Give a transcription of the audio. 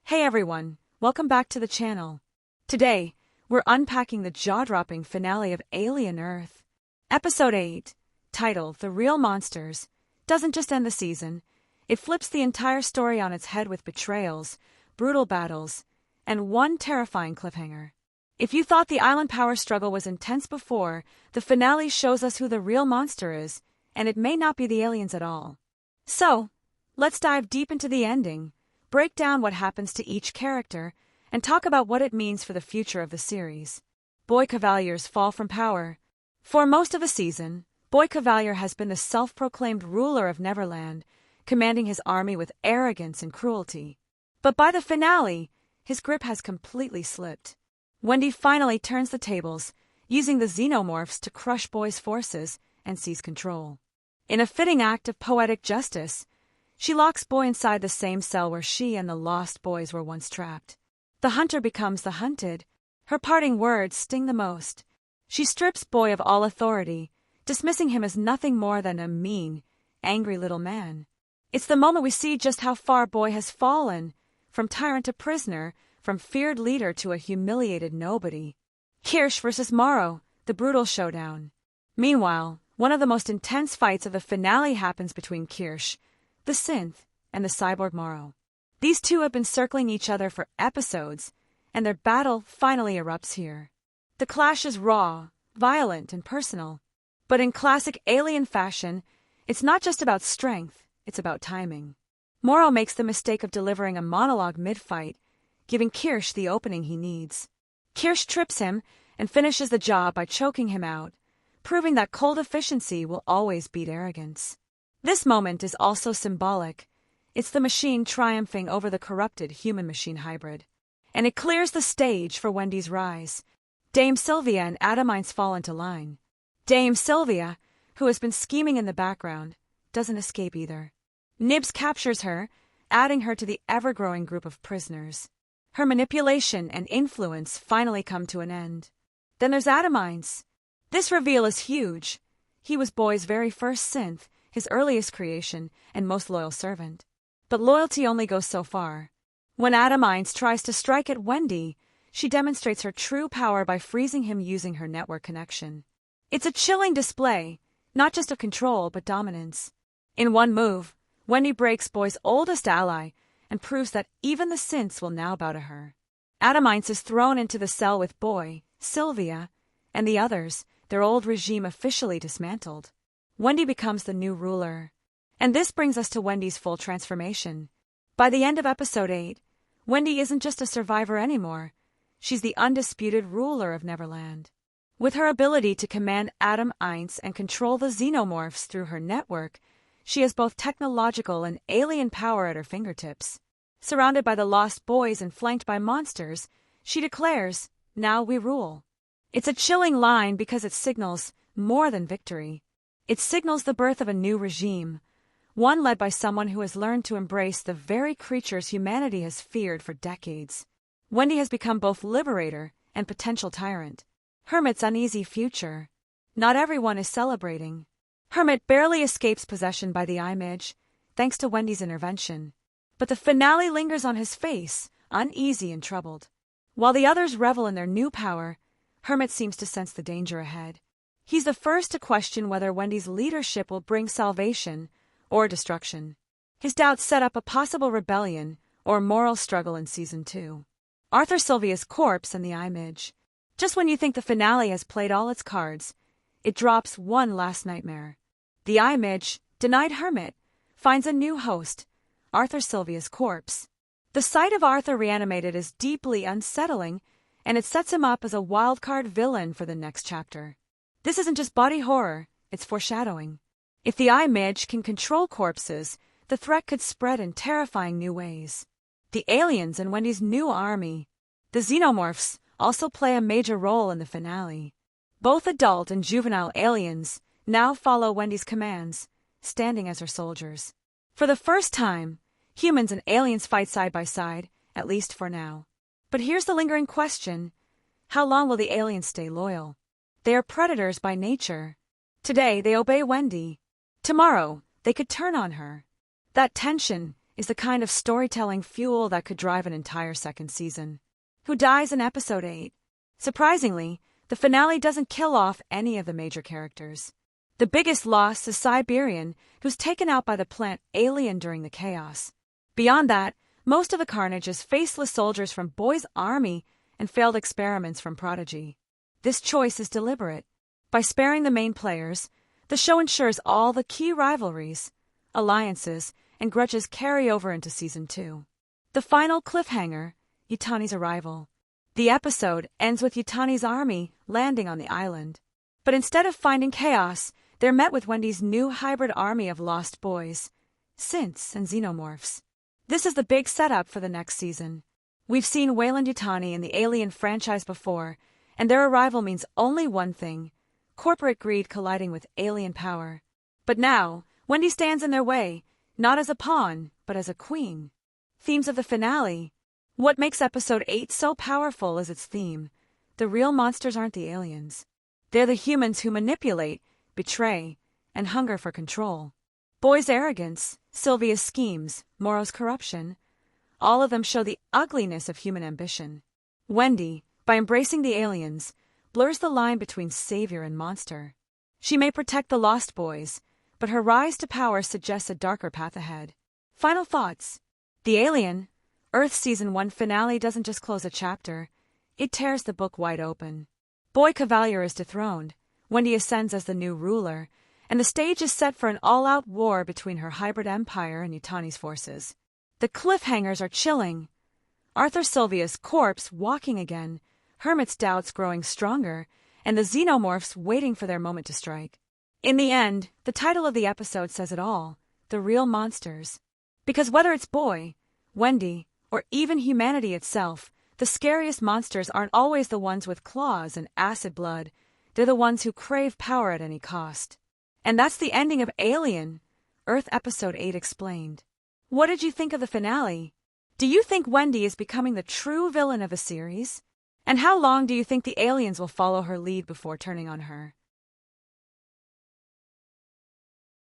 Hey everyone, welcome back to the channel. Today, we're unpacking the jaw-dropping finale of Alien Earth. Episode 8, titled The Real Monsters, doesn't just end the season, it flips the entire story on its head with betrayals, brutal battles, and one terrifying cliffhanger. If you thought the island power struggle was intense before, the finale shows us who the real monster is, and it may not be the aliens at all. So, let's dive deep into the ending, break down what happens to each character, and talk about what it means for the future of the series. Boy Cavalier's fall from power. For most of the season, Boy Cavalier has been the self-proclaimed ruler of Neverland, commanding his army with arrogance and cruelty. But by the finale, his grip has completely slipped. Wendy finally turns the tables, using the xenomorphs to crush Boy's forces and seize control. In a fitting act of poetic justice, she locks Boy inside the same cell where she and the lost boys were once trapped. The hunter becomes the hunted. Her parting words sting the most. She strips Boy of all authority, dismissing him as nothing more than a mean, angry little man. It's the moment we see just how far Boy has fallen, from tyrant to prisoner, from feared leader to a humiliated nobody. Kirsch versus Morrow, the brutal showdown. Meanwhile, one of the most intense fights of the finale happens between Kirsch, the synth, and the cyborg Morrow. These two have been circling each other for episodes, and their battle finally erupts here. The clash is raw, violent, and personal. But in classic Alien fashion, it's not just about strength, it's about timing. Morrow makes the mistake of delivering a monologue mid-fight, giving Kirsch the opening he needs. Kirsch trips him and finishes the job by choking him out, proving that cold efficiency will always beat arrogance. This moment is also symbolic. It's the machine triumphing over the corrupted human-machine hybrid. And it clears the stage for Wendy's rise. Dame Sylvia and Adamines fall into line. Dame Sylvia, who has been scheming in the background, doesn't escape either. Nibs captures her, adding her to the ever-growing group of prisoners. Her manipulation and influence finally come to an end. Then there's Adamines. This reveal is huge. He was Boy's very first synth, his earliest creation, and most loyal servant. But loyalty only goes so far. When Adamines tries to strike at Wendy, she demonstrates her true power by freezing him using her network connection. It's a chilling display, not just of control but dominance. In one move, Wendy breaks Boy's oldest ally and proves that even the synths will now bow to her. Adamines is thrown into the cell with Boy, Sylvia, and the others, their old regime officially dismantled. Wendy becomes the new ruler. And this brings us to Wendy's full transformation. By the end of episode 8, Wendy isn't just a survivor anymore. She's the undisputed ruler of Neverland. With her ability to command Adamines and control the xenomorphs through her network, she has both technological and alien power at her fingertips. Surrounded by the lost boys and flanked by monsters, she declares, "Now we rule." It's a chilling line because it signals more than victory. It signals the birth of a new regime, one led by someone who has learned to embrace the very creatures humanity has feared for decades. Wendy has become both liberator and potential tyrant. Hermit's uneasy future. Not everyone is celebrating. Hermit barely escapes possession by the Image, thanks to Wendy's intervention. But the finale lingers on his face, uneasy and troubled. While the others revel in their new power, Hermit seems to sense the danger ahead. He's the first to question whether Wendy's leadership will bring salvation or destruction. His doubts set up a possible rebellion or moral struggle in Season 2. Arthur Sylvia's corpse and the Image. Just when you think the finale has played all its cards, it drops one last nightmare. The Image, denied Hermit, finds a new host, Arthur Sylvia's corpse. The sight of Arthur reanimated is deeply unsettling, and it sets him up as a wildcard villain for the next chapter. This isn't just body horror, it's foreshadowing. If the Image can control corpses, the threat could spread in terrifying new ways. The aliens and Wendy's new army. The xenomorphs also play a major role in the finale. Both adult and juvenile aliens now follow Wendy's commands, standing as her soldiers. For the first time, humans and aliens fight side by side, at least for now. But here's the lingering question. How long will the aliens stay loyal? They are predators by nature. Today, they obey Wendy. Tomorrow, they could turn on her. That tension, is the kind of storytelling fuel that could drive an entire second season. Who dies in episode 8? Surprisingly, the finale doesn't kill off any of the major characters. The biggest loss is Siberian, who's taken out by the plant Alien during the chaos. Beyond that, most of the carnage is faceless soldiers from Boy's army and failed experiments from Prodigy. This choice is deliberate. By sparing the main players, the show ensures all the key rivalries, alliances, and grudges carry over into Season 2. The final cliffhanger, Yutani's arrival. The episode ends with Yutani's army landing on the island. But instead of finding chaos, they're met with Wendy's new hybrid army of lost boys, synths, and xenomorphs. This is the big setup for the next season. We've seen Weyland-Yutani in the Alien franchise before, and their arrival means only one thing: corporate greed colliding with alien power. But now, Wendy stands in their way, not as a pawn, but as a queen. Themes of the finale. What makes episode 8 so powerful is its theme. The real monsters aren't the aliens. They're the humans who manipulate, betray, and hunger for control. Boy's arrogance, Sylvia's schemes, Moro's corruption, all of them show the ugliness of human ambition. Wendy, by embracing the aliens, blurs the line between savior and monster. She may protect the lost boys, but her rise to power suggests a darker path ahead. Final thoughts. The Alien, Earth Season 1 finale doesn't just close a chapter, it tears the book wide open. Boy Cavalier is dethroned, Wendy ascends as the new ruler, and the stage is set for an all-out war between her hybrid empire and Yutani's forces. The cliffhangers are chilling. Arthur Sylvia's corpse walking again, Hermit's doubts growing stronger, and the xenomorphs waiting for their moment to strike. In the end, the title of the episode says it all: The Real Monsters. Because whether it's Boy, Wendy, or even humanity itself, the scariest monsters aren't always the ones with claws and acid blood. They're the ones who crave power at any cost. And that's the ending of Alien, Earth Episode 8 explained. What did you think of the finale? Do you think Wendy is becoming the true villain of the series? And how long do you think the aliens will follow her lead before turning on her?